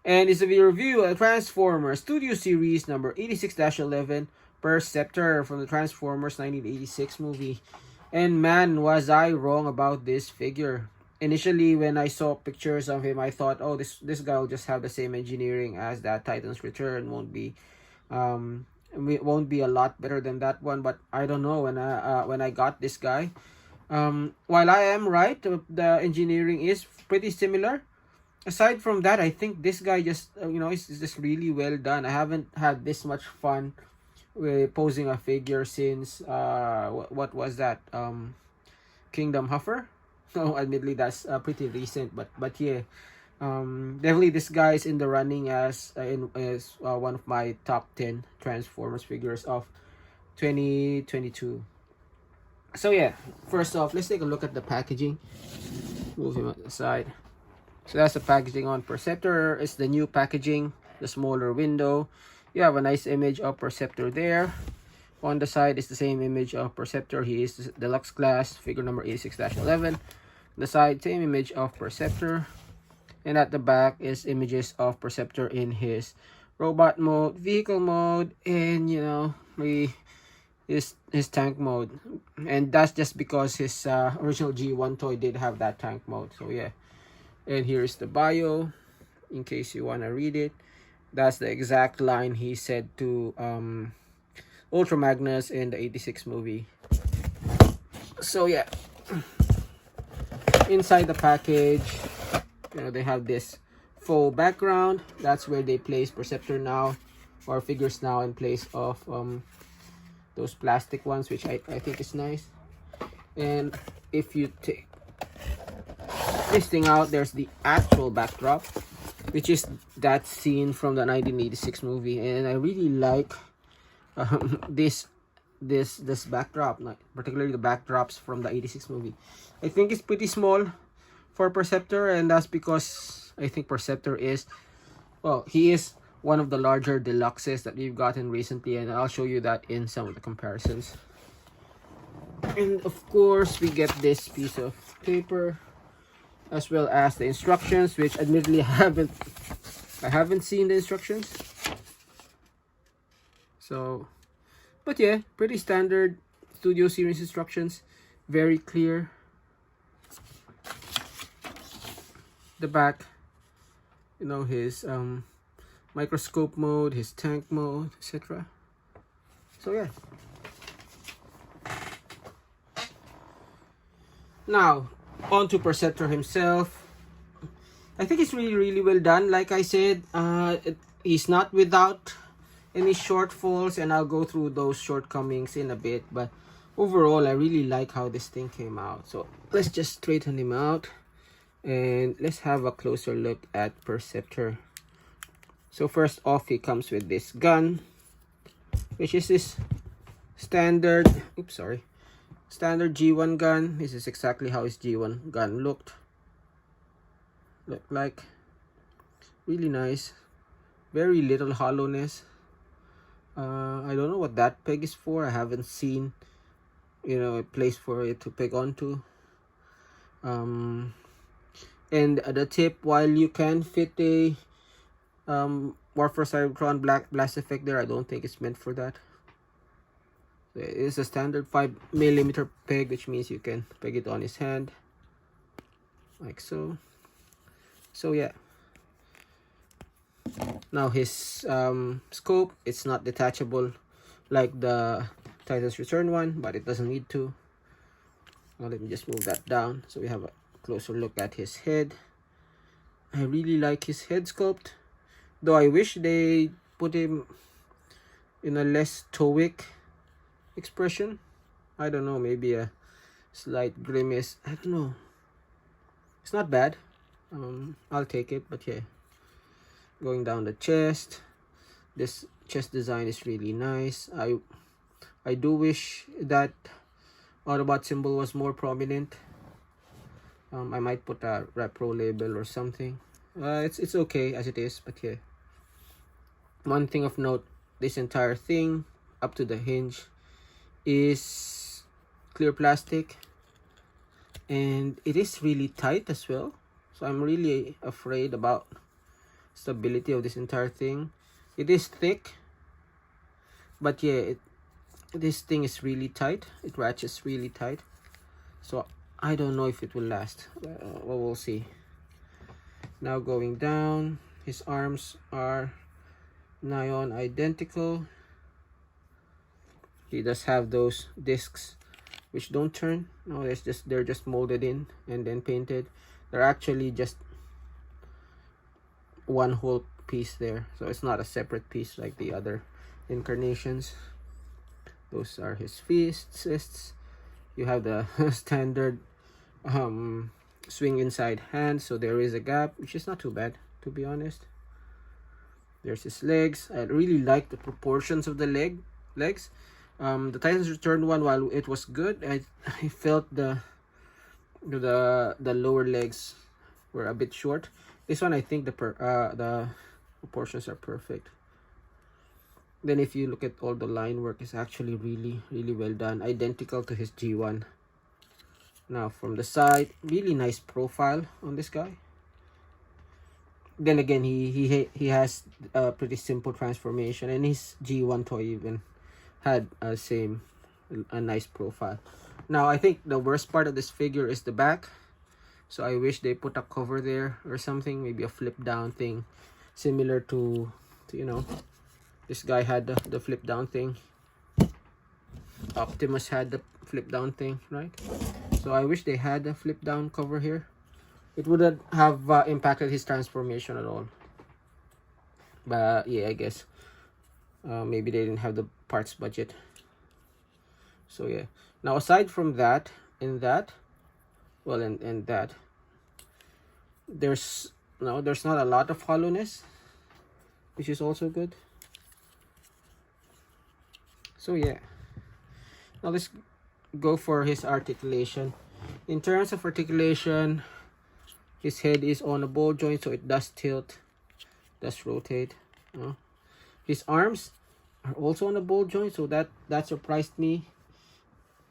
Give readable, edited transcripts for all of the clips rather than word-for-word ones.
And it's a video review of Transformers Studio Series number 86-11 Perceptor from the Transformers 1986 movie. And man, was I wrong about this figure. Initially, when I saw pictures of him, I thought, oh, this guy will just have the same engineering as that Titan's Return. It won't be a lot better than that one. But I don't know, when I got this guy, while I am right, the engineering is pretty similar. Aside from that, I think this guy just is just really well done. I haven't had this much fun with posing a figure since what was that, Kingdom Huffer. So admittedly that's pretty recent, but yeah, definitely this guy is in the running as one of my top 10 Transformers figures of 2022. So yeah, first off, let's take a look at the packaging. Move him aside. So that's the packaging on Perceptor. It's the new packaging, the smaller window. You have a nice image of Perceptor there. On the side is the same image of Perceptor. He is deluxe class, figure number 86-11. The side, same image of Perceptor. And at the back is images of Perceptor in his robot mode, vehicle mode, and his tank mode. And that's just because his original G1 toy did have that tank mode. So yeah. And here's the bio, in case you want to read it. That's the exact line he said to Ultra Magnus in the 86 movie. So yeah, inside the package, they have this faux background. That's where they place Perceptor now, or figures now, in place of those plastic ones, which I think is nice. And if you take this thing out, there's the actual backdrop, which is that scene from the 1986 movie, and I really like this backdrop, particularly the backdrops from the 86 movie. I think it's pretty small for Perceptor, and that's because I think Perceptor is, well, he is one of the larger deluxes that we've gotten recently, and I'll show you that in some of the comparisons. And of course, we get this piece of paper, as well as the instructions, which admittedly I haven't seen the instructions. So, but yeah, pretty standard Studio Series instructions, very clear. The back, his microscope mode, his tank mode, etc. So yeah. Now, on to Perceptor himself. I think it's really well done. Like I said, he's not without any shortfalls, and I'll go through those shortcomings in a bit. But overall, I really like how this thing came out. So let's just straighten him out, and let's have a closer look at Perceptor. So first off, he comes with this gun, which is this standard G1 gun. This is exactly how his G1 gun looked like. Really nice. Very little hollowness. I don't know what that peg is for. I haven't seen a place for it to peg onto. And the tip, while you can fit a Warfare Cybertron blast effect there, I don't think it's meant for that. It is a standard 5mm peg, which means you can peg it on his hand like so. So yeah. Now his scope, it's not detachable like the Titan's Return one, but it doesn't need to. Now let me just move that down so we have a closer look at his head. I really like his head sculpt, though I wish they put him in a less stoic expression. I don't know, maybe a slight grimace. I don't know. It's not bad. I'll take it, but yeah. Going down the chest, this chest design is really nice. I do wish that Autobot symbol was more prominent. I might put a Repro label or something. It's okay as it is, but yeah. One thing of note, this entire thing up to the hinge is clear plastic, and it is really tight as well. So I'm really afraid about stability of this entire thing. It is thick, but yeah, this thing is really tight. It ratchets really tight, so I don't know if it will last. Well, we'll see. Now going down, his arms are nigh-on identical. He does have those discs which don't turn. No, they're just molded in and then painted. They're actually just one whole piece there, so it's not a separate piece like the other incarnations. Those are his fists. You have the standard swing inside hand, so there is a gap, which is not too bad, to be honest. There's his legs. I really like the proportions of the legs. The Titans Return one, while it was good, I felt the lower legs were a bit short. This one, I think the proportions are perfect. Then if you look at all the line work, it's actually really well done, identical to his G1. Now from the side, really nice profile on this guy. Then again, he has a pretty simple transformation, and his G1 toy even had a nice profile. Now I think the worst part of this figure is the back, so I wish they put a cover there or something, maybe a flip down thing, similar to you know, this guy had the flip down thing. Optimus had the flip down thing, right? So I wish they had a flip down cover here. It wouldn't have impacted his transformation at all. But yeah, I guess maybe they didn't have the parts budget. So yeah. Now aside from that, in that, well, and that, there's not a lot of hollowness, which is also good. So yeah. Now let's go for his articulation. In terms of articulation, his head is on a ball joint, so it does tilt, does rotate. His arms are also on a ball joint, so that surprised me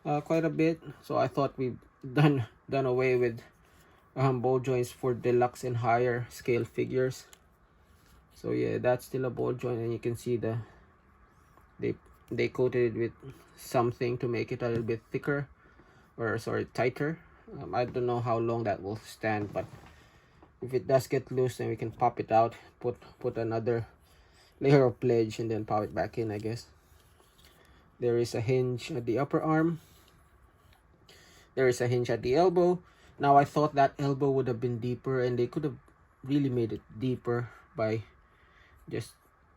quite a bit. So I thought we've done away with ball joints for deluxe and higher scale figures. So yeah, that's still a ball joint, and you can see they coated it with something to make it a little bit thicker, or sorry, tighter. I don't know how long that will stand, but if it does get loose, then we can pop it out, put another layer of pledge, and then pop it back in, I guess. There is a hinge at the upper arm. There is a hinge at the elbow. Now I thought that elbow would have been deeper, and they could have really made it deeper by just,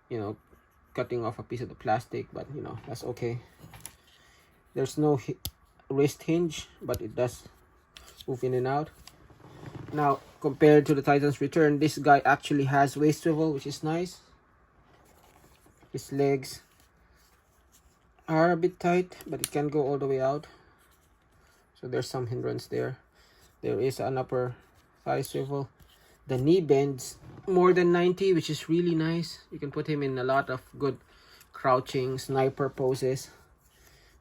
you know, cutting off a piece of the plastic, but you know, that's okay. There's no wrist hinge, but it does move in and out. Now compared to the Titans Return, this guy actually has waist swivel, which is nice. His legs are a bit tight, but it can go all the way out, so there's some hindrance there. There is an upper thigh swivel. The knee bends more than 90, which is really nice. You can put him in a lot of good crouching sniper poses.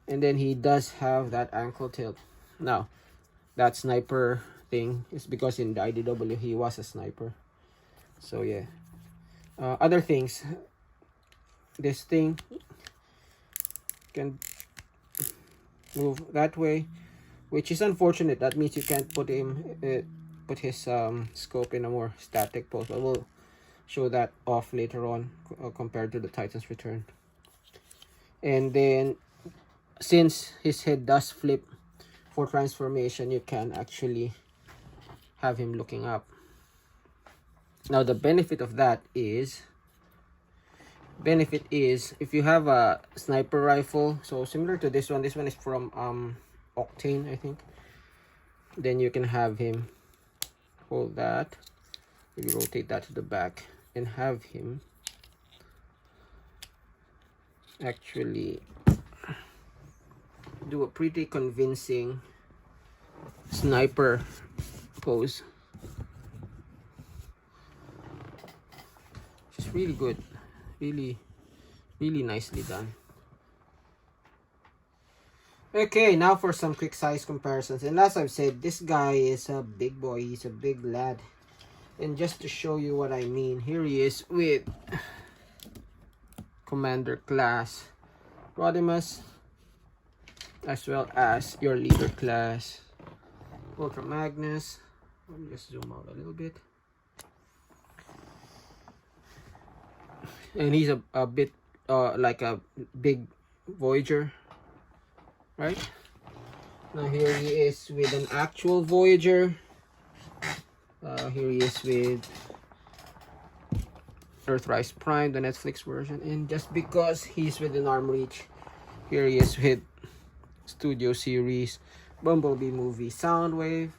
And then he does have that ankle tilt. Now that sniper thing is because in the IDW he was a sniper. So yeah. Other things, this thing can move that way, which is unfortunate. That means you can't put his scope in a more static pose. I will show that off later on compared to the Titans Return. And then since his head does flip for transformation, you can actually have him looking up. Now the benefit of that is if you have a sniper rifle, so similar to this one is from Octane, I think, then you can have him hold that, maybe rotate that to the back, and have him actually do a pretty convincing sniper pose. Just really good, really nicely done. Okay, now for some quick size comparisons. And as I've said, this guy is a big boy, he's a big lad. And just to show you what I mean, here he is with Commander class Rodimus, as well as your leader class Ultra Magnus. Let me just zoom out a little bit. And he's a bit like a big Voyager, right? Now here he is with an actual Voyager. Here he is with Earthrise Prime, the Netflix version. And just because he's with an arm reach, here he is with Studio Series Bumblebee movie Soundwave.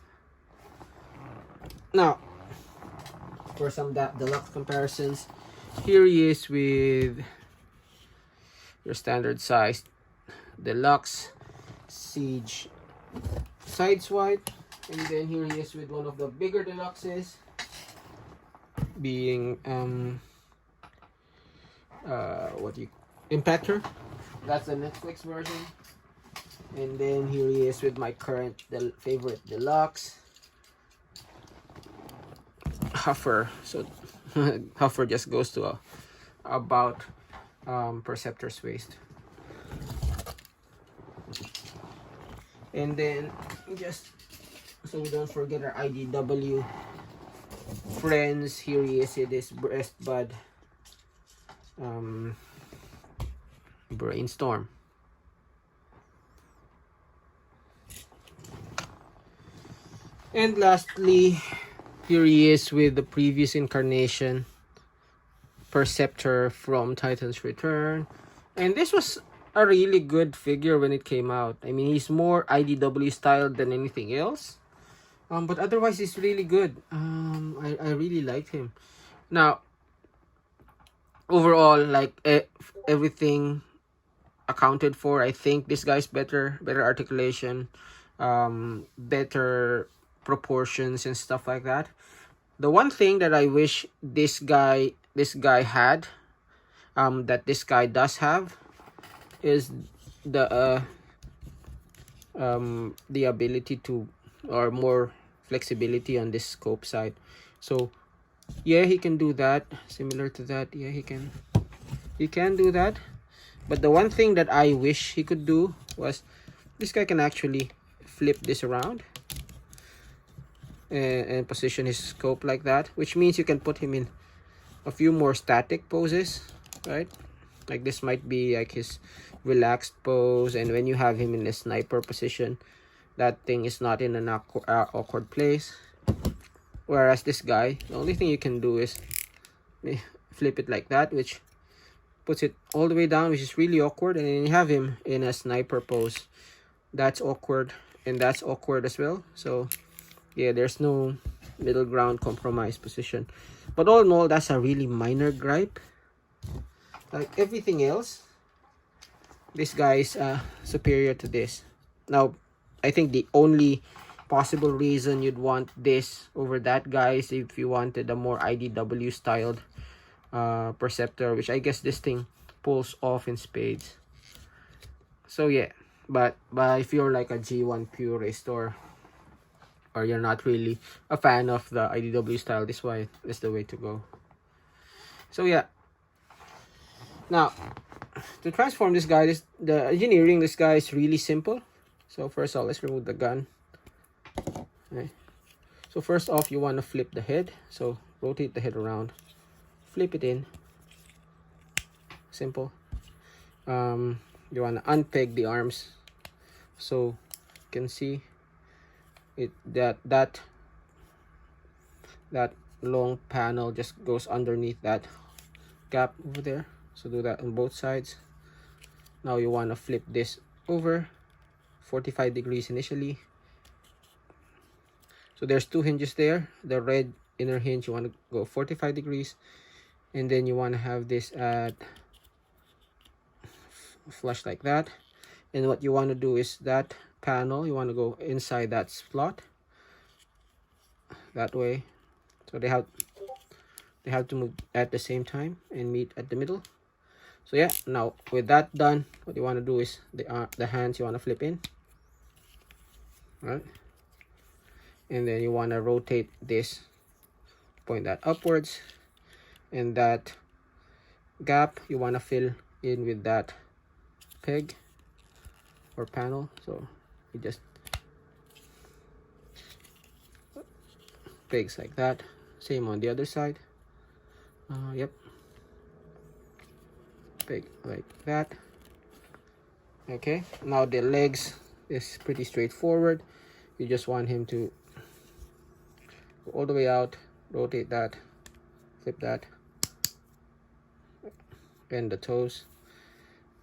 Now, for some deluxe comparisons, here he is with your standard size deluxe Siege Sideswipe, and then here he is with one of the bigger deluxes, being Impactor. That's the Netflix version. And then here he is with my current favorite deluxe, Huffer. So Huffer just goes to about Perceptor's waist. And then just so we don't forget our IDW friends, here he is with this Breast Bud Brainstorm. And lastly, here he is with the previous incarnation, Perceptor from Titan's Return. And this was a really good figure when it came out. I mean, he's more IDW styled than anything else. But otherwise, he's really good. I really like him. Now, overall, like everything accounted for, I think this guy's better articulation, better proportions and stuff like that. The one thing that I wish this guy had, that this guy does have, is the ability to, or more flexibility on this scope side. So yeah, he can do that, similar to that. Yeah, he can do that. But the one thing that I wish he could do was, this guy can actually flip this around and position his scope like that, which means you can put him in a few more static poses, right? Like this might be like his relaxed pose, and when you have him in a sniper position, that thing is not in an awkward place. Whereas this guy, the only thing you can do is flip it like that, which puts it all the way down, which is really awkward. And then you have him in a sniper pose. That's awkward, and that's awkward as well. So yeah, there's no middle ground compromise position. But all in all, that's a really minor gripe. Like everything else, this guy is superior to this. Now, I think the only possible reason you'd want this over that guy is if you wanted a more IDW styled Perceptor, which I guess this thing pulls off in spades. So yeah, but if you're like a G1 purist, or you're not really a fan of the IDW style, this is the way to go. So yeah, now to transform this guy, the engineering this guy is really simple. So first off, let's remove the gun. Okay. So first off, you want to flip the head. So rotate the head around, flip it in. Simple. You want to unpeg the arms, so you can see it that long panel just goes underneath that gap over there. So do that on both sides. Now you want to flip this over 45 degrees initially. So there's two hinges there. The red inner hinge, you want to go 45 degrees, and then you want to have this at flush like that. And what you want to do is that panel, you want to go inside that slot that way. So they have to move at the same time and meet at the middle. So yeah, now with that done, what you want to do is the hands you want to flip in, right? And then you want to rotate this point that upwards, and that gap you want to fill in with that peg or panel. So you just pegs like that. Same on the other side. Yep, peg like that. Okay, now the legs is pretty straightforward. You just want him to go all the way out, rotate that, flip that, and the toes.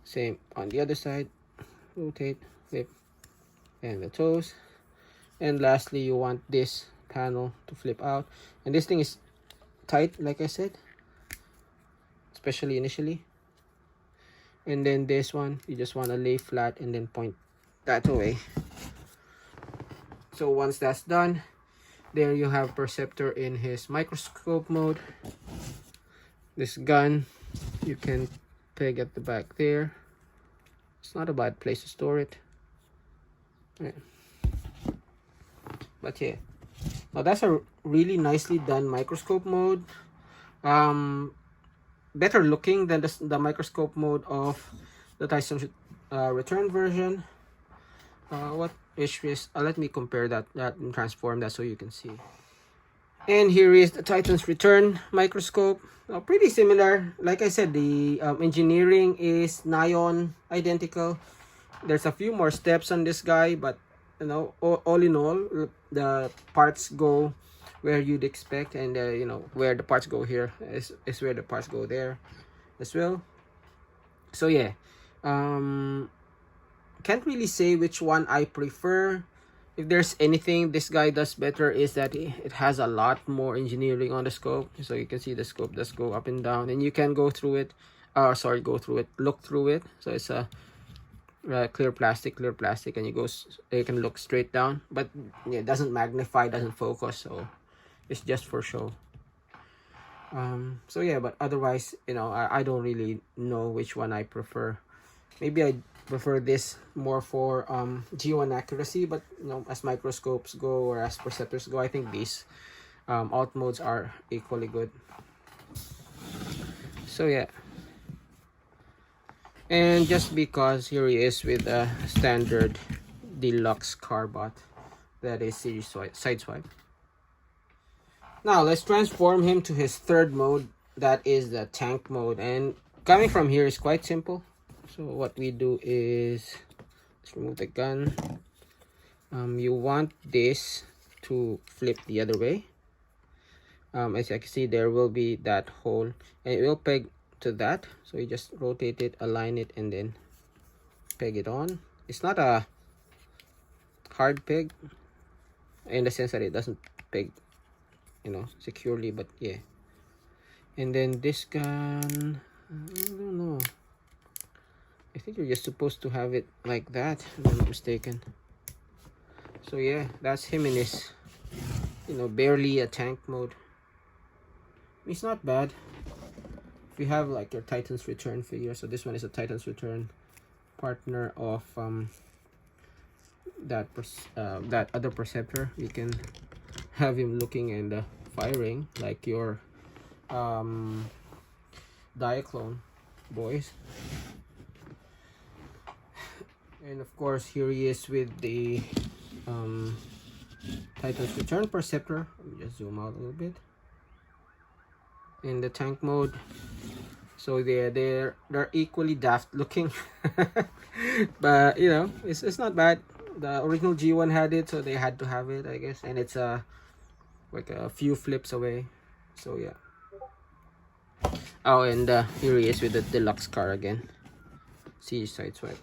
Same on the other side, rotate, flip, and the toes. And lastly, you want this panel to flip out, and this thing is tight, like I said, especially initially. And then this one, you just want to lay flat and then point that away. So once that's done, there you have Perceptor in his microscope mode. This gun you can peg at the back there. It's not a bad place to store it. Yeah. But yeah, now that's a really nicely done microscope mode. Better looking than the microscope mode of the Titan's Return version. Let me compare that and transform that so you can see. And here is the Titan's Return microscope. Pretty similar. Like I said, the engineering is nigh on identical. There's a few more steps on this guy, but you know, all in all, the parts go where you'd expect, and you know, where the parts go here is where the parts go there as well. So yeah, can't really say which one I prefer. If there's anything this guy does better, is that it has a lot more engineering on the scope. So you can see the scope does go up and down, and you can go through it, look through it. So it's a clear plastic, and you can look straight down, but yeah, it doesn't magnify, doesn't focus, so it's just for show. So yeah, but otherwise, you know, I don't really know which one I prefer. Maybe I prefer this more for G1 accuracy, but you know, as microscopes go or as perceptors go, I think these alt modes are equally good. So yeah, and just because here he is with a standard deluxe carbot, that is series sideswipe. Now let's transform him to his third mode, that is the tank mode, and coming from here is quite simple. So what we do is, let's remove the gun. You want this to flip the other way. As you can see, there will be that hole, and it will peg to that. So you just rotate it, align it, and then peg it on. It's not a hard peg in the sense that it doesn't peg, you know, securely, but yeah. And then this gun, I don't know, I think you're just supposed to have it like that, if I'm not mistaken. So yeah, that's him in his, you know, barely a tank mode. It's not bad. If you have like your Titan's Return figure, so this one is a Titan's Return partner of that other Perceptor, you can have him looking and firing like your Diaclone boys. And of course, here he is with the Titan's Return Perceptor. Let me just zoom out a little bit. In the tank mode, so they're equally daft looking. But you know, it's not bad. The original G1 had it, so they had to have it, I guess. And it's like a few flips away. So yeah. Oh, and here he is with the deluxe car again. See sideswipe.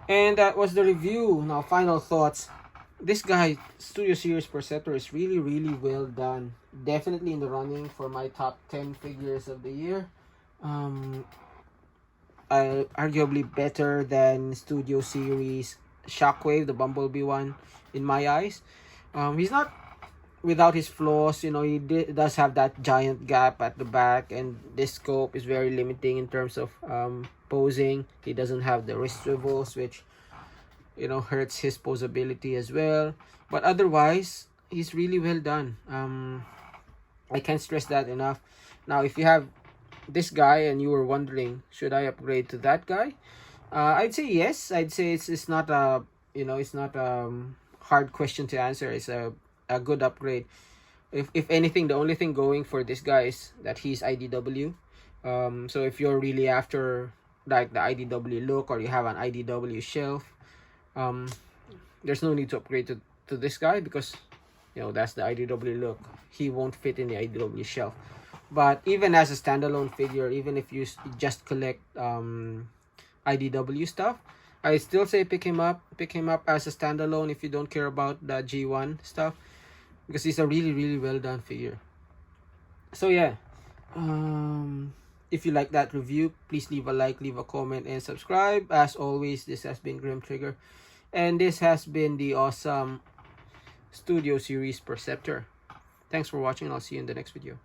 And that was the review. Now, final thoughts. This guy, Studio Series Perceptor, is really, really well done. Definitely in the running for my top 10 figures of the year. Arguably better than Studio Series Shockwave, the Bumblebee one, in my eyes. He's not without his flaws. You know, he does have that giant gap at the back, and this scope is very limiting in terms of posing. He doesn't have the wrist swivels, which, you know, hurts his posability as well. But otherwise, he's really well done. I can't stress that enough. Now, if you have this guy and you were wondering, should I upgrade to that guy? I'd say yes. I'd say it's not a, you know, it's not a hard question to answer. It's a good upgrade. If anything, the only thing going for this guy is that he's IDW. So if you're really after like the IDW look, or you have an IDW shelf, there's no need to upgrade to this guy, because you know that's the IDW look. He won't fit in the IDW shelf. But even as a standalone figure, even if you just collect IDW stuff, I still say pick him up as a standalone if you don't care about the G1 stuff, because he's a really well done figure. So yeah, if you like that review, please leave a like, leave a comment, and subscribe. As always, this has been Grim Trigger, and this has been the awesome Studio Series Perceptor. Thanks for watching, and I'll see you in the next video.